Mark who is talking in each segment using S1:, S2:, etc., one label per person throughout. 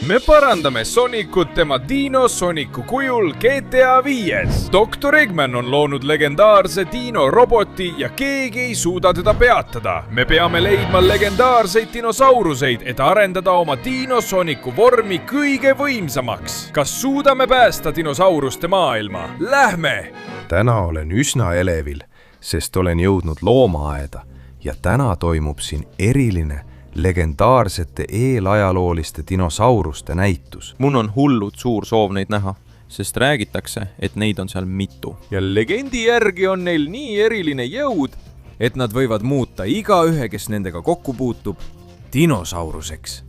S1: me parandame Sonicut tema Dino Sonicu kujul GTA 5. Dr. Eggman on loonud legendaarse Dino roboti ja keegi ei suuda teda peatada. Me peame leidma legendaarseid dinosauruseid, et arendada oma Dino Sonicu vormi kõige võimsamaks. Kas suudame päästa dinosauruste maailma? Lähme!
S2: Täna olen üsna elevil, sest olen jõudnud loomaaeda ja täna toimub siin eriline legendaarsete eelajalooliste dinosauruste näitus.
S3: Mun on hullud suur soov neid näha, sest räägitakse, et neid on seal mitu.
S1: Ja legendi järgi on neil nii eriline jõud, et nad võivad muuta igaühe, kes nendega kokku puutub, dinosauruseks.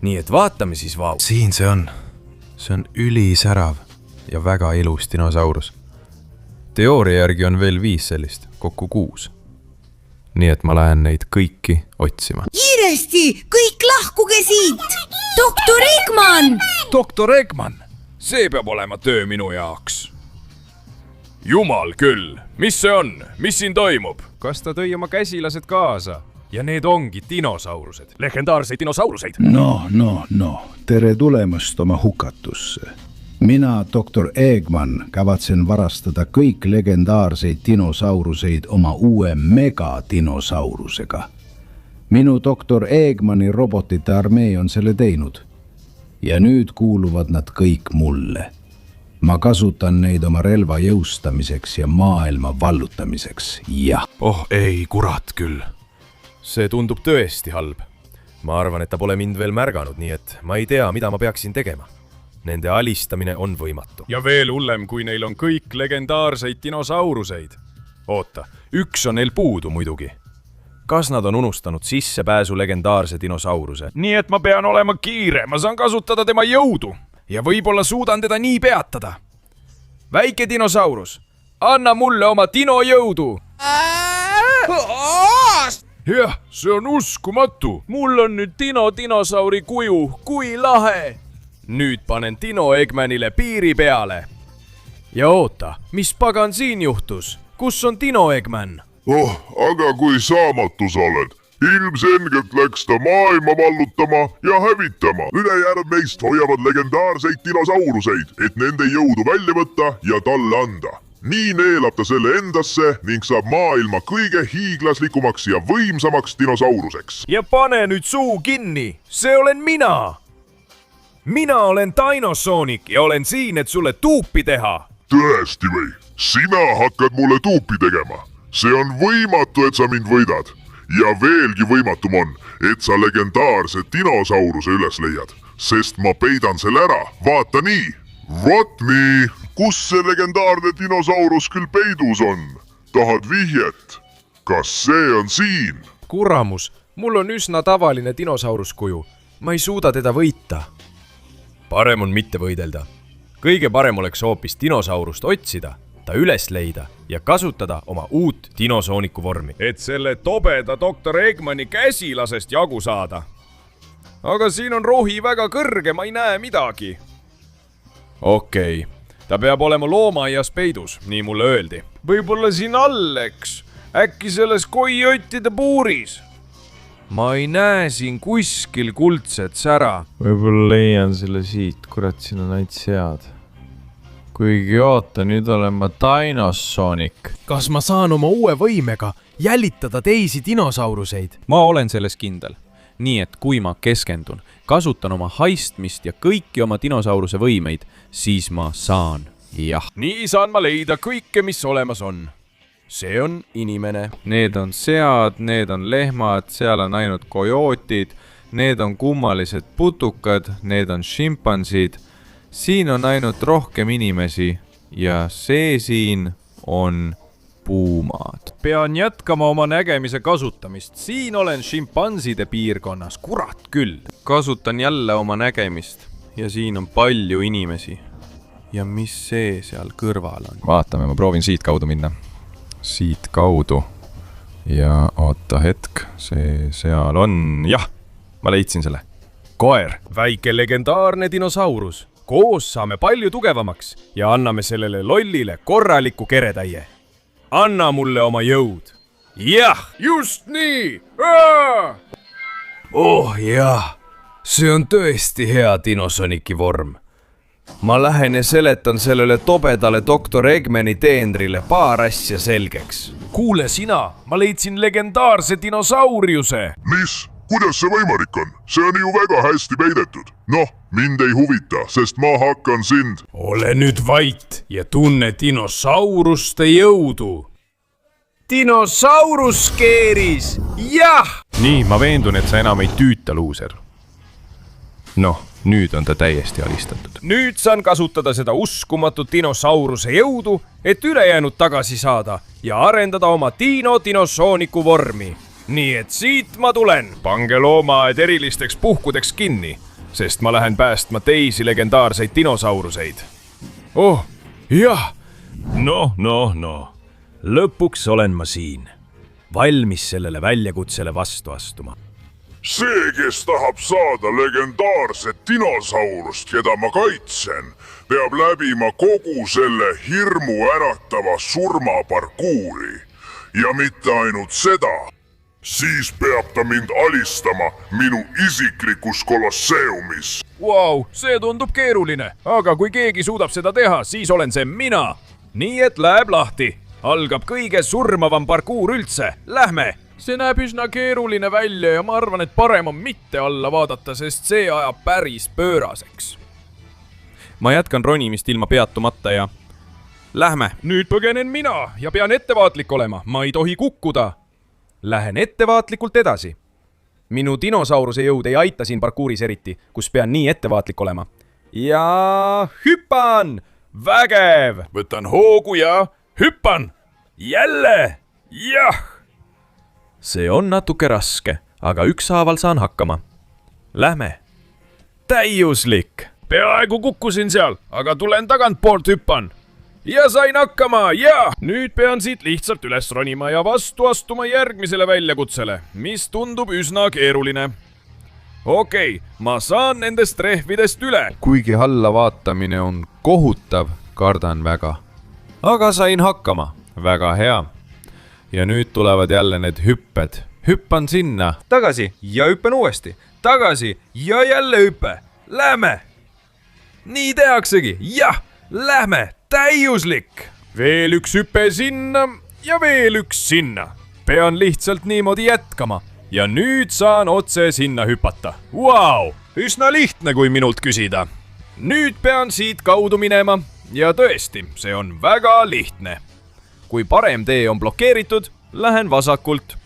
S1: Nii et vaatame siis vau.
S2: Siin see on. See on ülisärav ja väga ilus dinosaurus. Teooria järgi on veel 5 sellist, kokku 6. Nii et ma lähen neid kõiki otsima.
S4: Kiiresti! Kõik lahkuge siit! Dr. Eggman!
S1: Dr. Eggman! See peab olema töö minu jaoks. Jumal küll! Mis see on? Mis siin toimub? Kas ta tõi oma käsilased kaasa? Ja need ongi dinosaurused. Legendaarseid dinosauruseid.
S5: No. Tere tulemast oma hukatusse. Mina, Dr. Eggman, kavatsen varastada kõik legendaarseid dinosauruseid oma uue megadinosaurusega. Minu Dr. Eggmani robotite armee on selle teinud. Ja nüüd kuuluvad nad kõik mulle. Ma kasutan neid oma relva jõustamiseks ja maailma vallutamiseks, jah.
S2: Oh ei, kurat küll. See tundub tõesti halb. Ma arvan, et ta pole mind veel märganud, nii et ma ei tea, mida ma peaksin tegema. Nende alistamine on võimatu.
S1: Ja veel hullem, kui neil on kõik legendaarseid dinosauruseid. Oota, üks on neil puudu muidugi.
S2: Kas nad on unustanud sissepääsu legendaarse dinosauruse?
S1: Nii et ma pean olema kiire, ma saan kasutada tema jõudu. Ja võib-olla suudan teda nii peatada. Väike dinosaurus, anna mulle oma dino jõudu. Jah, see on uskumatu. Mul on nüüd dinosauri kuju, kui lahe. Nüüd panen Dino Eggmanile piiri peale. Ja oota, mis pagan siin juhtus? Kus on Dino Eggman?
S6: Aga kui saamatu sa oled. Ilmselgelt läks ta maailma vallutama ja hävitama. Ülejäänud meist hoiavad legendaarseid dinosauruseid, et nende jõudu välja võtta ja talle anda. Nii neelab ta selle endasse ning saab maailma kõige hiiglaslikumaks ja võimsamaks dinosauruseks.
S1: Ja pane nüüd suu kinni, see olen mina! Mina olen Dino Sonic ja olen siin, et sulle tuupi teha.
S6: Tõesti või? Sina hakkad mulle tuupi tegema. See on võimatu, et sa mind võidad. Ja veelgi võimatum on, et sa legendaarse dinosauruse üles leiad. Sest ma peidan selle ära. Vaata nii. Vot nii. Kus see legendaarne dinosaurus küll peidus on? Tahad vihjet? Kas see on siin?
S1: Kuramus, mul on üsna tavaline dinosauruskuju. Ma ei suuda teda võita. Parem on mitte võidelda. Kõige parem oleks hoopis dinosaurust otsida, ta üles leida ja kasutada oma uut dinosooniku vormi. Et selle tobeda Dr. Eggmani käsilasest jagu saada. Aga siin on rohi väga kõrge, ma ei näe midagi. Okei, ta peab olema loomaaias peidus, nii mulle öeldi. Võib-olla siin all, eks? Äkki selles koiottide puuris? Ma ei näe siin kuskil kuldset sära.
S3: Võib-olla leian selle siit, kurat, siin on ainult sead. Kuigi oota, nüüd olen ma Dino Sonic.
S7: Kas ma saan oma uue võimega jälitada teisi dinosauruseid?
S3: Ma olen selles kindel. Nii et kui ma keskendun, kasutan oma haistmist ja kõiki oma dinosauruse võimeid, siis ma saan, jah.
S1: Nii saan ma leida kõike, mis olemas on. See on inimene.
S3: Need on sead, need on lehmad, seal on ainult kojootid, need on kummalised putukad, need on šimpansid. Siin on ainult rohkem inimesi ja see siin on puumad.
S1: Pean jätkama oma nägemise kasutamist. Siin olen šimpanside piirkonnas, kurat küll.
S3: Kasutan jälle oma nägemist ja siin on palju inimesi. Ja mis see seal kõrval on?
S2: Vaatame, ma proovin siit kaudu minna. Siit kaudu. Ja oota hetk, see seal on. Jah, ma leidsin selle.
S1: Koer, väike legendaarne dinosaurus. Koos saame palju tugevamaks ja anname sellele lollile korraliku keretäie. Anna mulle oma jõud. Jah, just nii! Oh jah, see on tõesti hea dinosooniki vorm. ma lähen ja seletan sellele tobedale doktor Eggmani teenrile paar asja selgeks.
S8: kuule sina, ma leidsin legendaarse dinosauriuse.
S6: mis? Kuidas see võimalik on? See on ju väga hästi peidetud. Noh, mind ei huvita, sest ma hakkan sind.
S8: ole nüüd vait ja tunne dinosauruste jõudu.
S1: dinosaurus keeris, jah!
S2: nii, ma veendun, et sa enam ei tüüta, luuser. noh, nüüd on ta täiesti alistatud.
S1: nüüd saan kasutada seda uskumatut dinosauruse jõudu, et ülejäänud tagasi saada ja arendada oma dinosooniku vormi. nii et siit ma tulen.
S8: pange loomaaed erilisteks puhkudeks kinni, sest ma lähen päästma teisi legendaarseid dinosauruseid.
S1: oh, jah. noh. lõpuks olen ma siin, valmis sellele väljakutsele vastu astuma.
S6: See, kes tahab saada legendaarset dinosaurust, keda ma kaitsen, peab läbima kogu selle hirmu äratava surmaparkuuri. Ja mitte ainult seda, siis peab ta mind alistama minu isiklikus kolosseumis.
S8: Vau, see tundub keeruline, aga kui keegi suudab seda teha, siis olen see mina.
S1: nii et läheb lahti. algab kõige surmavam parkuur üldse. Lähme!
S8: see näeb üsna keeruline välja ja ma arvan, et parem on mitte alla vaadata, sest see ajab päris pööraseks.
S3: ma jätkan ronimist ilma peatumata ja lähme.
S8: nüüd põgenen mina ja pean ettevaatlik olema, ma ei tohi kukkuda.
S1: Lähen ettevaatlikult edasi. minu dinosauruse jõud ei aita siin parkuuris eriti, kus pean nii ettevaatlik olema. ja hüppan! Vägev!
S8: Võtan hoogu ja hüppan! Jälle! Jah!
S1: see on natuke raske, aga ükshaaval saan hakkama. Lähme! Täiuslik!
S8: Peaaegu kukkusin seal, aga tulen tagantpoolt hüppan. Ja sain hakkama, ja! Nüüd pean siit lihtsalt üles ronima ja vastu astuma järgmisele väljakutsele, mis tundub üsna keeruline. Okei, ma saan nendest rehvidest üle.
S2: kuigi alla vaatamine on kohutav, kardan väga. aga sain hakkama. väga hea. ja nüüd tulevad jälle need hüpped. hüppan sinna.
S3: tagasi ja hüppan uuesti. tagasi ja jälle hüpe. Lähme!
S1: nii tehaksegi, jah! Lähme! Täiuslik!
S8: Veel üks hüpe sinna ja veel üks sinna.
S1: Pean lihtsalt niimoodi jätkama. Ja nüüd saan otse sinna hüpata. Vau! Üsna lihtne, kui minult küsida. Nüüd pean siit kaudu minema. Ja tõesti, see on väga lihtne. Kui parem tee on blokeeritud, lähen vasakult.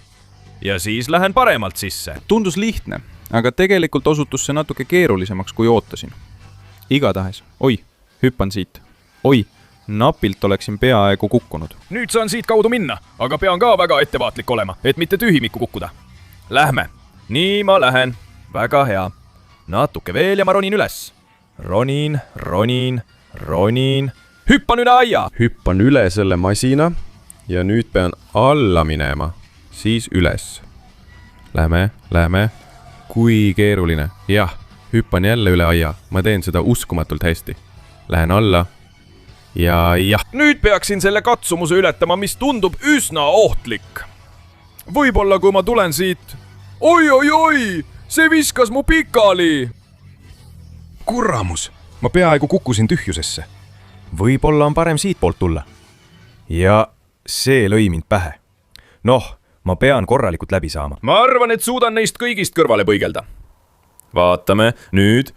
S1: Ja siis lähen paremalt sisse.
S3: tundus lihtne, aga tegelikult osutus see natuke keerulisemaks, kui ootasin. igatahes, oi, hüppan siit. oi, napilt oleksin peaaegu kukkunud.
S8: Nüüd saan siit kaudu minna, aga pean ka väga ettevaatlik olema, et mitte tühimikku kukkuda.
S1: Lähme. Nii ma lähen. Väga hea. Natuke veel ja ma ronin üles. Ronin. Hüppan üle aia.
S2: hüppan üle selle masina ja nüüd pean alla minema, siis üles. Lähme. kui keeruline. jah, hüppan jälle üle aia. ma teen seda uskumatult hästi. Lähen alla. ja jah.
S8: Nüüd peaksin selle katsumuse ületama, mis tundub üsna ohtlik. Võib-olla kui ma tulen siit. Oi, see viskas mu pikali.
S1: Kurramus, ma peaaegu kukkusin tühjusesse. Võib-olla on parem siitpoolt tulla. Ja see lõi mind pähe. Noh, ma pean korralikult läbi saama.
S8: Ma arvan, et suudan neist kõigist kõrvale põigelda.
S1: Vaatame, nüüd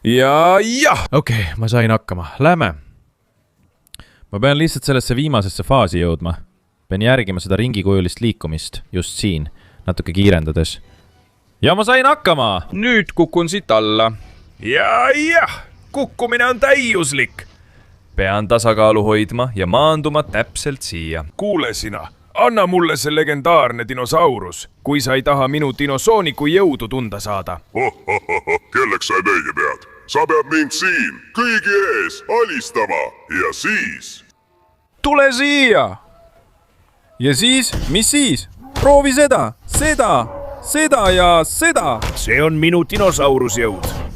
S1: ja jah!
S3: Okei, ma sain hakkama. Lähme! Ma pean lihtsalt sellesse viimasesse faasi jõudma. Pean järgima seda ringikujulist liikumist just siin, natuke kiirendades. Ja ma sain hakkama! Nüüd kukun siit alla.
S8: Jah, kukkumine on täiuslik.
S1: Pean tasakaalu hoidma ja maanduma täpselt siia.
S8: Kuule sina, anna mulle see legendaarne dinosaurus, kui sa ei taha minu dinosooniku jõudu tunda saada.
S6: Kelleks sa õige pead? Sa pead mind siin kõigi ees alistama ja siis...
S3: Tule siia! Ja siis, mis siis? Proovi seda ja seda.
S8: See on minu dinosaurusjõud.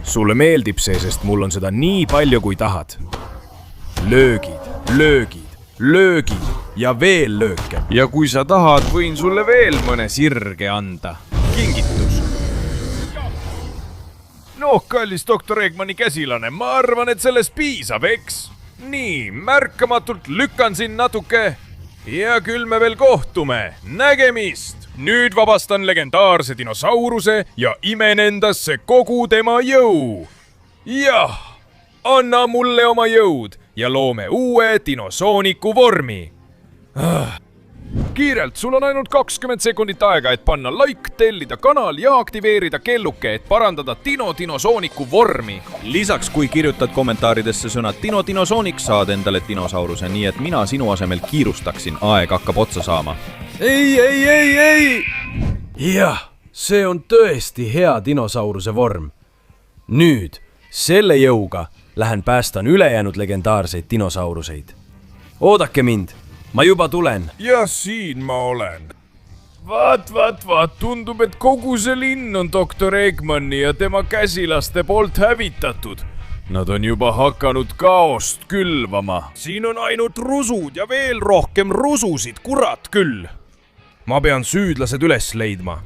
S1: Sulle meeldib see, sest mul on seda nii palju, kui tahad. Löögid ja veel lööke.
S3: Ja kui sa tahad, võin sulle veel mõne sirge anda. Kingitus.
S8: noh, kallis doktor Eggmani käsilane, ma arvan, et sellest piisab, eks? Nii, märkamatult lükkan siin natuke ja küll me veel kohtume. Nägemist! Nüüd vabastan legendaarse dinosauruse ja imen endasse kogu tema jõu. Jah, anna mulle oma jõud ja loome uue dinosooniku vormi. Kiirelt, sul on ainult 20 sekundit aega, et panna like, tellida kanal ja aktiveerida kelluke, et parandada dinosooniku vormi.
S9: Lisaks, kui kirjutad kommentaaridesse sõnad dinosoonik, saad endale dinosauruse, nii et mina sinu asemel kiirustaksin, aeg hakkab otsa saama.
S7: ei! jah, see on tõesti hea dinosauruse vorm. Nüüd, selle jõuga lähen päästan ülejäänud legendaarseid dinosauruseid. Oodake mind, ma juba tulen.
S8: Ja siin ma olen. Vaat, tundub, et kogu see linn on doktor Eggmani ja tema käsilaste poolt hävitatud. Nad on juba hakanud kaost külvama. Siin on ainult rusud ja veel rohkem rususid, kurat küll. Ma pean süüdlased üles leidma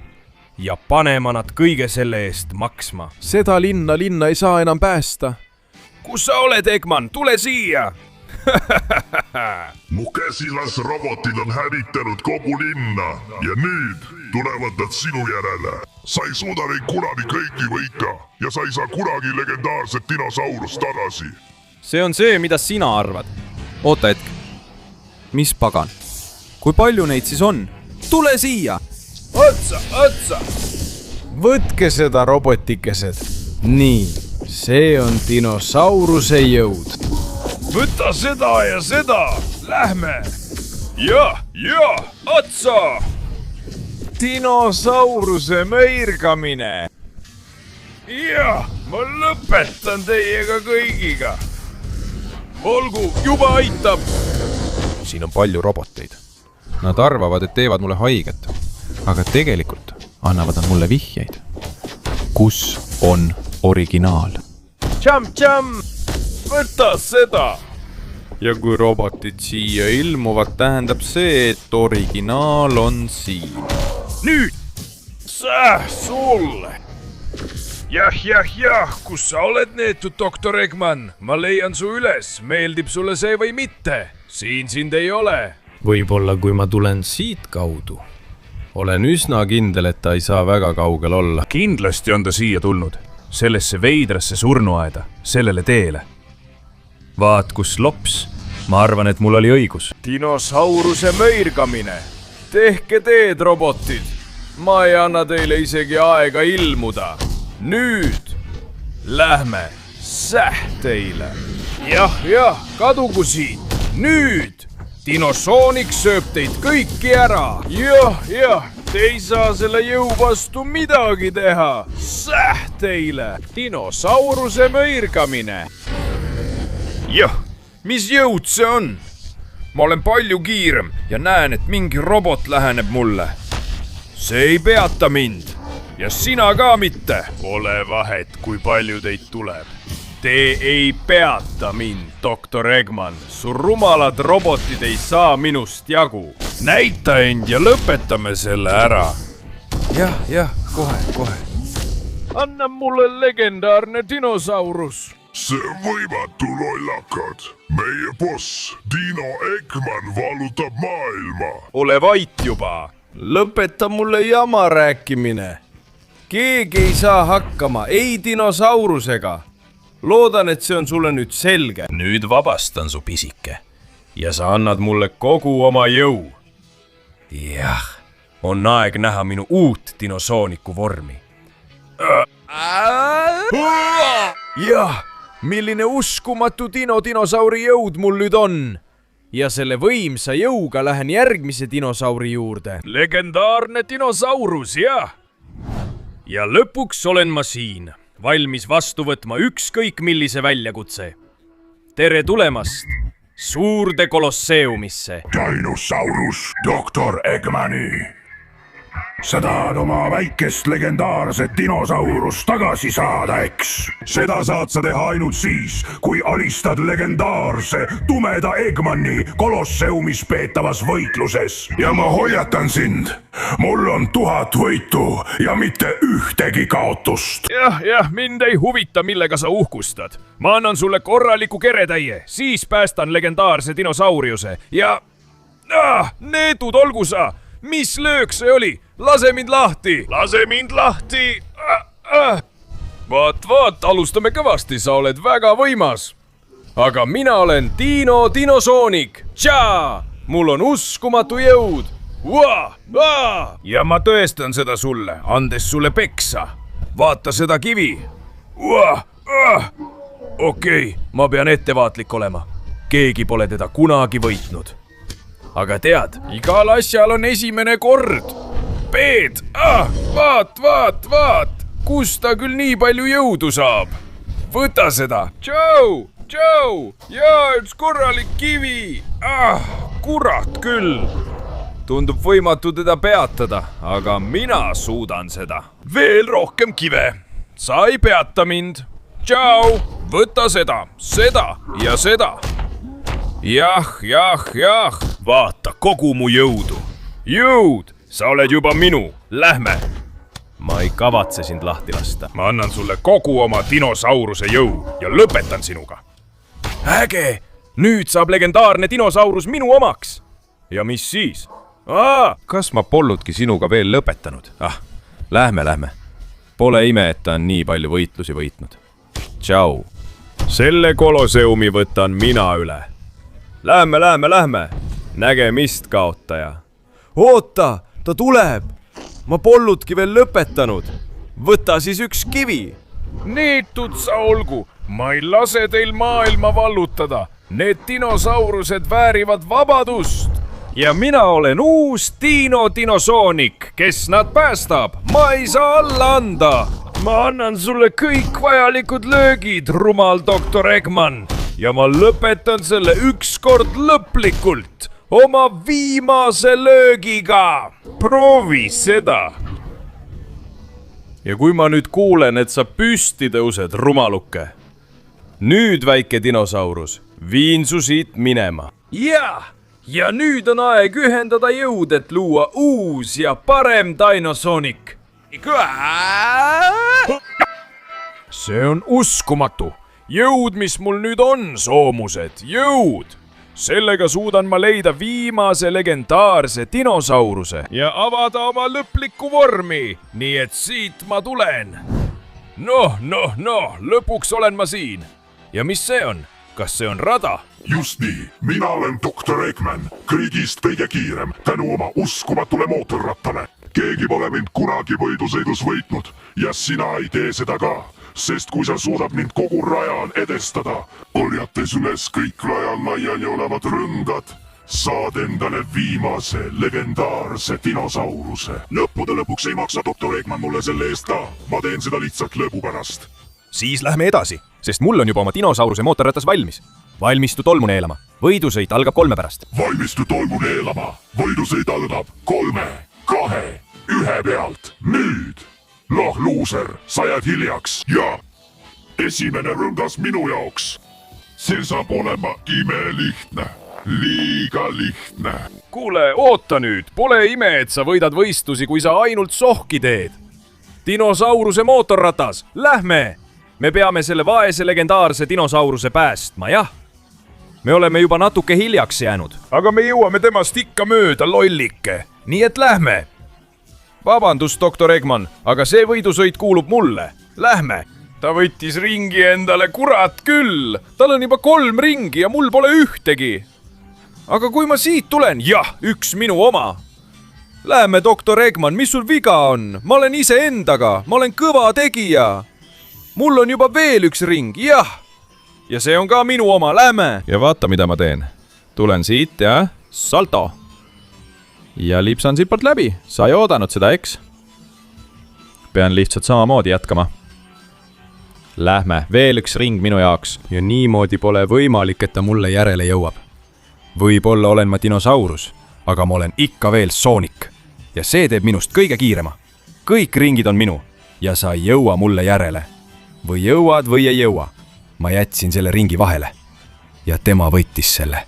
S8: ja panema nad kõige selle eest maksma.
S7: Seda linna ei saa enam päästa.
S8: Kus sa oled, Eggman? Tule siia!
S6: Mu käsilasrobotid on hävitanud kogu linna ja nüüd tulevad nad sinu järele. Sa ei suuda neid kunagi kõiki võita ja sa ei saa kunagi legendaarset dinosaurust tagasi.
S9: See on see, mida sina arvad. Oota hetk. Mis pagan? Kui palju neid siis on? Tule siia!
S8: Otsa!
S7: Võtke seda, robotikesed. Nii, see on dinosauruse jõud.
S8: Võta seda ja seda! Lähme! Ja, otsa! Dinosauruse mõirgamine! Jah, ma lõpetan teiega kõigiga. Olgu, juba aitab!
S2: Siin on palju roboteid. Nad arvavad, et teevad mulle haiget, aga tegelikult annavad nad mulle vihjeid. Kus on originaal?
S8: Tšam! Võta seda! Ja kui robotid siia ilmuvad, tähendab see, et originaal on siin. Nüüd! Sulle! Jah, kus sa oled neetud, doktor Eggman? Ma leian su üles, meeldib sulle see või mitte? Siin sind ei ole.
S1: Võib-olla kui ma tulen siit kaudu. Olen üsna kindel, et ta ei saa väga kaugel olla.
S8: Kindlasti on ta siia tulnud. Sellesse veidrasse surnuaeda, sellele teele. Vaat kus lops. Ma arvan, et mul oli õigus. Dinosauruse mõirgamine. Tehke teed, robotid. Ma ei anna teile isegi aega ilmuda. Nüüd. Lähme. Teile. Jah, kadugu siit. Nüüd. Dinosoonik sööb teid kõiki ära. Jah, te ei saa selle jõu vastu midagi teha. Teile. Dinosauruse mõirgamine. Jah, mis jõud see on? Ma olen palju kiirem ja näen, et mingi robot läheneb mulle. See ei peata mind. Ja sina ka mitte. Pole vahet, kui palju teid tuleb. Te ei peata mind, doktor Eggman. Su rumalad robotid ei saa minust jagu. Näita end ja lõpetame selle ära.
S7: Jah, kohe.
S8: Anna mulle legendaarne dinosaurus.
S6: See on võimatu, lollakad. Meie boss, Dino Eggman, vallutab maailma.
S8: Ole vait juba. Lõpeta mulle jama rääkimine. Keegi ei saa hakkama, ei dinosaurusega. Loodan, et see on sulle nüüd selge. Nüüd vabastan su pisike. Ja sa annad mulle kogu oma jõu. Jah, on aeg näha minu uut dinosooniku vormi. Jah, milline uskumatu dinosauri jõud mul nüüd on. Ja selle võimsa jõuga lähen järgmise dinosauri juurde. Legendaarne dinosaurus, jah. Ja lõpuks olen ma siin. Valmis vastu võtma ükskõik millise väljakutse. Tere tulemast suurde kolosseumisse.
S6: Dinosaurus, doktor Eggmani. sa tahad oma väikest legendaarset dinosaurust tagasi saada, eks? seda saad sa teha ainult siis, kui alistad legendaarse tumeda Eggmani Kolosseumis peetavas võitluses. ja ma hoiatan sind, mul on 1000 võitu ja mitte ühtegi kaotust.
S8: jah, mind ei huvita, millega sa uhkustad. ma annan sulle korraliku keretäie, siis päästan legendaarse dinosauriuse ja... neetud olgu sa! Mis löök see oli? Lase mind lahti! Lase mind lahti! Vaat, alustame kõvasti, sa oled väga võimas. Aga mina olen Dinosoonik. Tšaa! Mul on uskumatu jõud. Ja ma tõestan seda sulle, andes sulle peksa. Vaata seda kivi. Okei, ma pean ettevaatlik olema. Keegi pole teda kunagi võitnud. Aga tead, igal asjal on esimene kord. Peet, vaat, kust ta küll nii palju jõudu saab? Võta seda. Joe, jaa, üks korralik kivi. Kurat küll. Tundub võimatu teda peatada, aga mina suudan seda. Veel rohkem kive. Sa ei peata mind. Tšau, võta seda ja seda. Jah, vaata kogu mu jõudu. Jõud, sa oled juba minu, lähme. Ma ei kavatse sind lahti lasta. Ma annan sulle kogu oma dinosauruse jõu ja lõpetan sinuga. Äge, nüüd saab legendaarne dinosaurus minu omaks. Ja mis siis? Kas ma polnudki sinuga veel lõpetanud? Lähme. Pole ime, et ta on nii palju võitlusi võitnud. Tšau. Selle Kolosseumi võtan mina üle. Lähme. Nägemist, kaotaja. Oota, ta tuleb. Ma polludki veel lõpetanud. Võta siis üks kivi. Neetud sa olgu. Ma ei lase teil maailma vallutada. Need dinosaurused väärivad vabadust. Ja mina olen uus Dinosoonik, kes nad päästab. Ma ei saa alla anda. Ma annan sulle kõik vajalikud löögid, rumal doktor Eggman. Ja ma lõpetan selle ükskord lõplikult. Oma viimase löögiga. Proovi seda. Ja kui ma nüüd kuulen, et sa püsti tõused, rumaluke. Nüüd, väike dinosaurus, viin su siit minema. Ja nüüd on aeg ühendada jõud, et luua uus ja parem Dinosoonik. See on uskumatu. Jõud, mis mul nüüd on, soomused, jõud. Sellega suudan ma leida viimase legendaarse dinosauruse ja avada oma lõplikku vormi, nii et siit ma tulen. Noh, lõpuks olen ma siin. Ja mis see on? Kas see on rada?
S6: Just nii, mina olen doktor Eggman, kõigist kõige kiirem tänu oma uskumatule mootorrattale. Keegi pole mind kunagi võidusõidus võitnud ja sina ei tee seda ka. Sest kui sa suudad mind kogu rajal edestada, korjates üles kõik rajal laiali olevad rõngad, saad endale viimase legendaarse dinosauruse. Lõppude lõpuks ei maksa doktor Eggman mulle selle eest ka. Ma teen seda lihtsalt lõbu pärast.
S9: Siis lähme edasi, sest mul on juba oma dinosauruse mootorratas valmis. Valmistu tolmu neelama. Võidusõit algab 3 pärast.
S6: Valmistu tolmu neelama. Võidusõit algab 3, 2, 1 pealt. Nüüd! Noh, luuser, sa jääd hiljaks ja esimene rõngas minu jaoks. See saab olema imelihtne, liiga lihtne.
S8: Kuule, oota nüüd, pole ime, et sa võidad võistlusi, kui sa ainult sohki teed. Dinosauruse mootorratas, lähme! Me peame selle vaese legendaarse dinosauruse päästma, jah? Me oleme juba natuke hiljaks jäänud. Aga me jõuame temast ikka mööda, lollike. Nii et lähme! Vabandust, doktor Eggman, aga see võidusõit kuulub mulle. Lähme! Ta võttis ringi endale, kurat küll! Tal on juba 3 ringi ja mul pole ühtegi. Aga kui ma siit tulen, jah, üks minu oma. Lähme, doktor Eggman, mis sul viga on? Ma olen ise endaga, ma olen kõva tegija. Mul on juba veel üks ring, jah. Ja see on ka minu oma, lähme!
S3: Ja vaata, mida ma teen. Tulen siit ja salto. Ja lipsan siit poolt läbi. Sa ei oodanud seda, eks? Pean lihtsalt samamoodi jätkama. Lähme, veel üks ring minu jaoks.
S2: Ja niimoodi pole võimalik, et ta mulle järele jõuab. Võib-olla olen ma dinosaurus, aga ma olen ikka veel Sonic.
S1: ja see teeb minust kõige kiirema. kõik ringid on minu ja sa ei jõua mulle järele. või jõuad või ei jõua. ma jätsin selle ringi vahele ja tema võitis selle.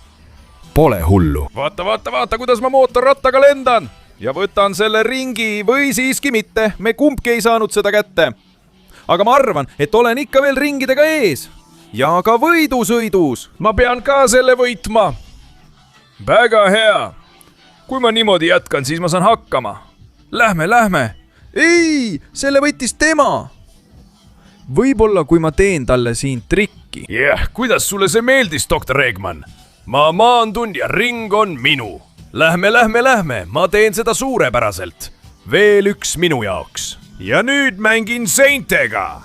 S1: Pole hullu.
S8: vaata, kuidas ma mootorrattaga lendan ja võtan selle ringi või siiski mitte. me kumbki ei saanud seda kätte. aga ma arvan, et olen ikka veel ringidega ees ja ka võidusõidus. ma pean ka selle võitma. väga hea. kui ma niimoodi jätkan, siis ma saan hakkama. Lähme. ei, selle võitis tema. võib-olla kui ma teen talle siin trikki. kuidas sulle see meeldis, doktor Eggman? ma maandun ja ring on minu. Lähme, ma teen seda suurepäraselt. veel üks minu jaoks. ja nüüd mängin seintega.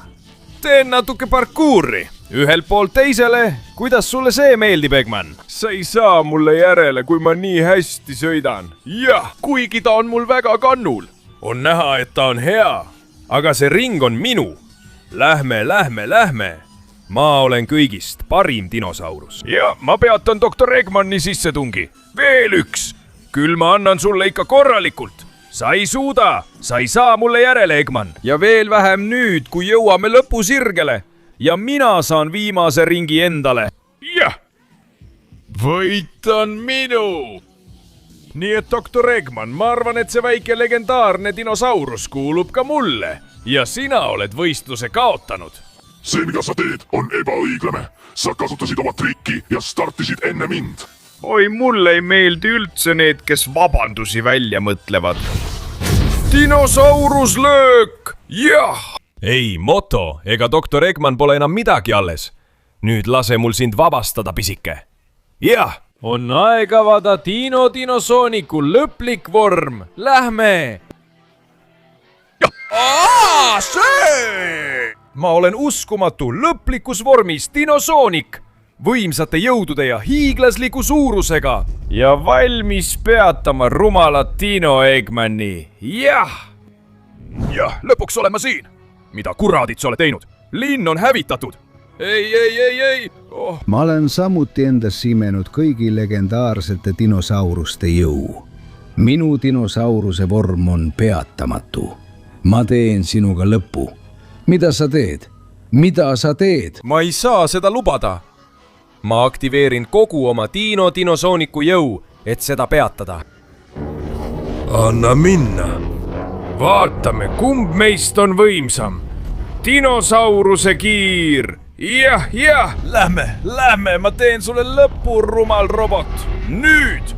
S8: teen natuke parkuuri, ühelt poolt teisele. kuidas sulle see meeldib, Eggman? sa ei saa mulle järele, kui ma nii hästi sõidan. jah, kuigi ta on mul väga kannul. on näha, et ta on hea, aga see ring on minu. Lähme. ma olen kõigist parim dinosaurus. ja ma peatan doktor Eggmani sissetungi. veel üks. küll ma annan sulle ikka korralikult. sa ei suuda, sa ei saa mulle järele, Eggman. ja veel vähem nüüd, kui jõuame lõpusirgele. ja mina saan viimase ringi endale. jah, võit on minu. nii et doktor Eggman, ma arvan, et see väike legendaarne dinosaurus kuulub ka mulle. ja sina oled võistluse kaotanud.
S6: see, mida sa teed, on ebaõiglane. sa kasutasid oma trikki ja startisid enne mind.
S8: oi, mulle ei meeldi üldse need, kes vabandusi välja mõtlevad. Dinosauruslöök! jah! ei, Moto ega doktor Eggman pole enam midagi alles. nüüd lase mul sind vabastada, pisike. jah! on aeg avada Dinosooniku lõplik vorm. Lähme! see! ma olen uskumatu lõplikus vormis Dinosoonik. võimsate jõudude ja hiiglasliku suurusega. ja valmis peatama rumalat Dino Eggmani. jah, lõpuks olen ma siin. mida kuradit sa oled teinud? linn on hävitatud. ei.
S5: ma olen samuti endas simenud kõigi legendaarsete dinosauruste jõu. minu dinosauruse vorm on peatamatu. ma teen sinuga lõpu. mida sa teed?
S1: ma ei saa seda lubada. ma aktiveerin kogu oma Dinosooniku jõu, et seda peatada.
S8: anna minna. vaatame, kumb meist on võimsam. Dinosauruse kiir. jah, lähme, ma teen sulle lõpu, rumal robot. nüüd.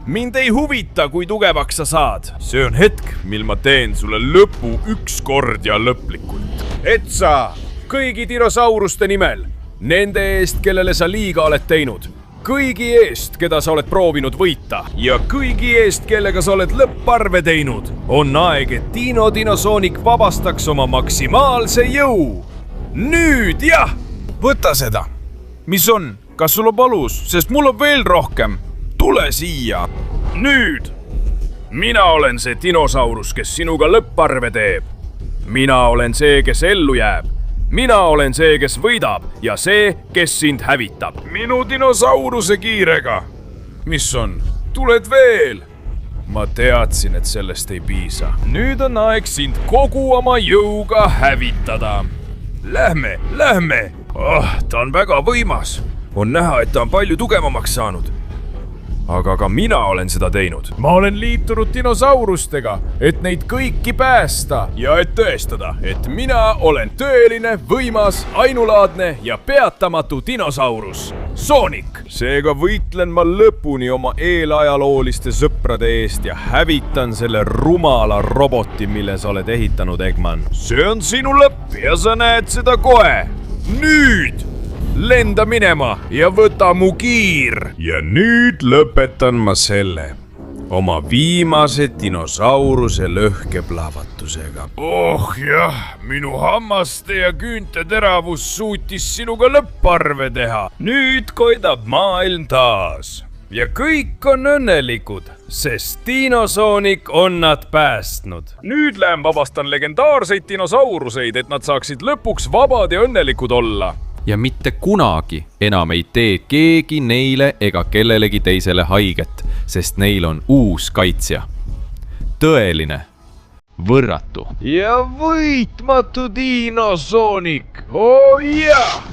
S8: mind ei huvita, kui tugevaks sa saad. see on hetk, mil ma teen sulle lõpu ükskord ja lõplikult. et sa kõigi dinosauruste nimel, nende eest, kellele sa liiga oled teinud, kõigi eest, keda sa oled proovinud võita ja kõigi eest, kellega sa oled lõpparve teinud, on aeg, et Dinosoonik vabastaks oma maksimaalse jõu. nüüd, jah! võta seda. mis on? kas sul on valus? sest mul on veel rohkem. tule siia. nüüd. mina olen see dinosaurus, kes sinuga lõpparve teeb. mina olen see, kes ellu jääb. mina olen see, kes võidab ja see, kes sind hävitab. minu dinosauruse kiirega. mis on? tuled veel? ma teadsin, et sellest ei piisa. nüüd on aeg sind kogu oma jõuga hävitada. Lähme. ta on väga võimas. on näha, et ta on palju tugevamaks saanud. aga ka mina olen seda teinud. ma olen liitunud dinosaurustega, et neid kõiki päästa ja et tõestada, et mina olen tõeline, võimas, ainulaadne ja peatamatu dinosaurus, Sonic. seega võitlen ma lõpuni oma eelajalooliste sõprade eest ja hävitan selle rumala roboti, mille sa oled ehitanud, Eggman. see on sinu lõpp ja sa näed seda kohe. nüüd! lenda minema ja võta mu kiir. ja nüüd lõpetan ma selle oma viimase dinosauruse lõhkeplahvatusega. jah, minu hammaste ja küünte teravus suutis sinuga lõpparve teha. nüüd koidab maailm taas ja kõik on õnnelikud, sest Dinosoonik on nad päästnud. nüüd lähen vabastan legendaarseid dinosauruseid, et nad saaksid lõpuks vabad ja õnnelikud olla.
S3: ja mitte kunagi enam ei tee keegi neile ega kellelegi teisele haiget, sest neil on uus kaitsja. tõeline, võrratu
S1: ja võitmatu dinosoonik, oh jah!